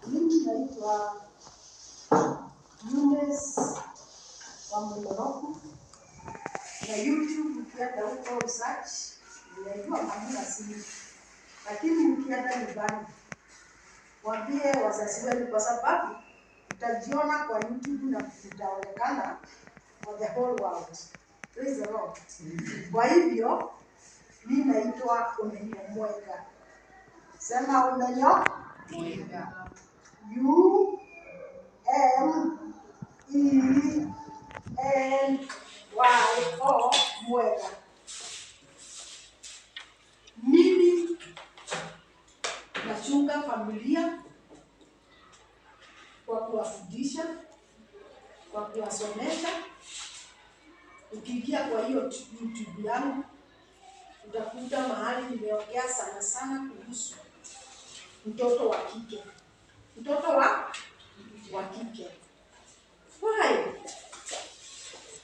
Mimi naitwa UmenyoMwega na YouTube. Ukienda huko research unajua hamna simu, lakini ukienda nyumbani waambie wazazi wenu, kwa sababu utajiona kwa YouTube na utaonekana for the whole world. Praise the Lord. Kwa hivyo mimi naitwa UmenyoMwega. Sema UmenyoMwega. UmenyoMwega. Mimi nachunga familia kwa kuwafundisha, kwa kuwasomesha. Ukiingia kwa hiyo YouTube yangu utakuta mahali nimeongea sana kuhusu mtoto wa kike. Mtoto wa kike.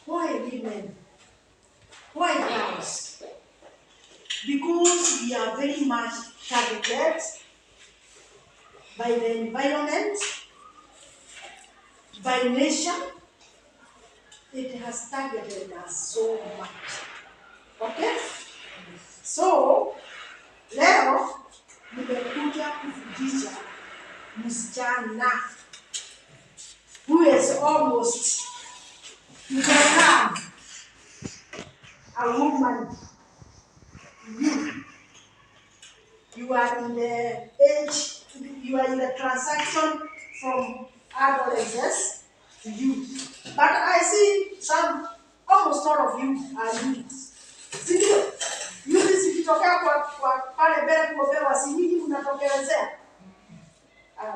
Why women? Why girls? Because we are very much targeted by the environment, by nature. It has targeted us so much. Okay? So, leo nimekuja kufundisha msichana who is almost become a woman. You are in the age, you are in the transaction from adolescence to youth. But I see almost all of you are youths. Sindio? Youth zikitokea kwa pale mbele kuopewa, si nyinyi mnatokelezea?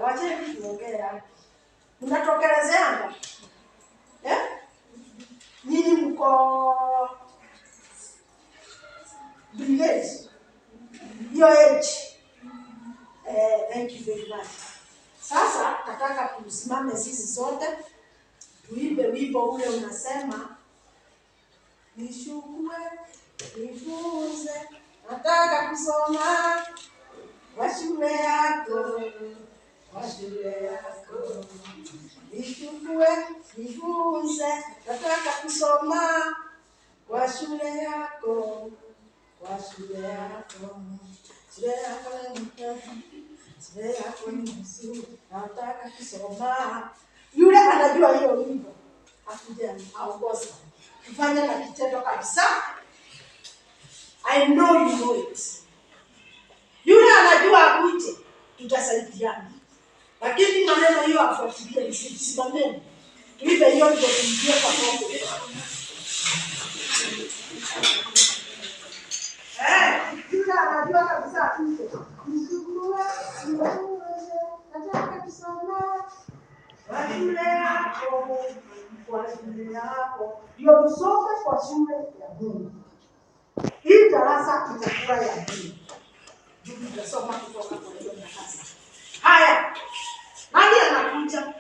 Wache niongea. Mnatokelezea? Nyinyi mko village. Your age. Thank you very much. Sasa nataka tusimame sisi sote. Tuimbe wimbo ule unasema, nishukue, nifunze, nataka kusoma kwa shule yako, kwa shule yako. Nishukue, nifunze, nataka kusoma kwa shule yako, kwa shule yako. Shule yako ni mtaji, shule yako ni mzuri, nataka kusoma. Yule anajua hiyo wimbo, akuja aongoza. Kufanya na kitendo kabisa. I know you know it. Yule anajua akuje, tutasaidiana. Lakini maneno hiyo afuatilie msimameni. Tuibe hiyo ndio tuingie kwa Mungu. Yule anajua kabisa akuje. Msukue, nataka kusoma. Kwa shule yako, kwa shule yako. Ndio tusome kwa shule ya Mungu. Hii darasa itakuwa ya Mungu. Tutasoma kutoka kwa hiyo darasa. Haya. Nani anakuja?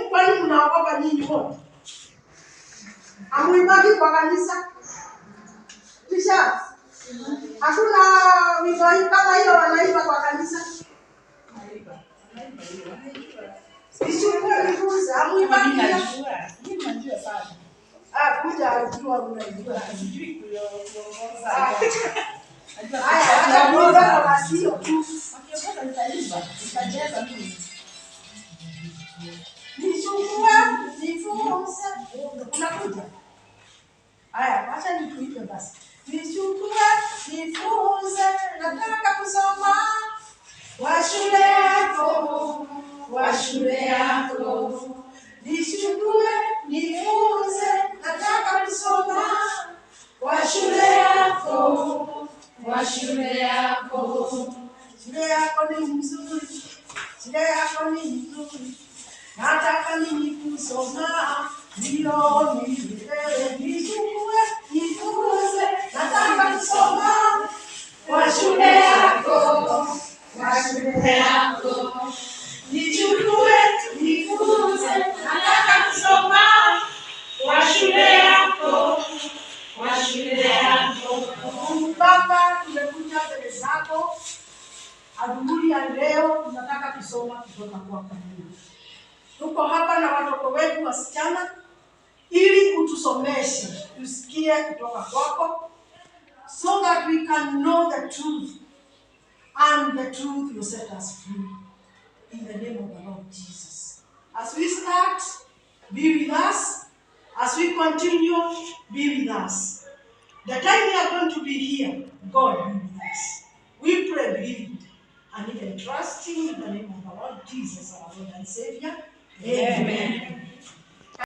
Kwani mnaogopa nyinyi wote? Hamuimagi kwa kanisa? Kisha hakuna wimbo kama hiyo wanaimba kwa kanisa? Nishukue nifunze, hamuimagi. Mimi najua sana. Kuja ajua unajua. Sijui kuongoza. Haya, acha muda kwa sio tu. Akiongoza nitaimba, nitajeza mimi. Nishukue, nifunze. Unakuja? Haya, acha nikuite basi. Nishukue, nifunze, nataka kusoma kwa shule yako, kwa shule yako. Nishukue, nifunze, nataka kusoma kwa shule yako, kwa shule yako. Shule yako ni mzuri, shule yako ni mzuri, nataka mimi kusoma, ndio mimi wewe. Nishukue, nifunze, nataka kusoma kwa shule yako, kwa shule yako. Nishukue, nifunze, nataka kusoma kwa shule yako, kwa shule yako. Baba, tumekuja mbele zako leo tunataka kusoma kutoka kwako Mungu. Tuko hapa na watoto wetu wasichana ili utusomeshe, tusikie kutoka kwako, so that we can know the truth, and the truth will set us free. In the name of the Lord Jesus. As we start, be with us. As we continue, be with us. The time we are going to be here, God be with us. We pray, believing, and even trusting in the name of the Lord Jesus, our Lord and Savior. Amen.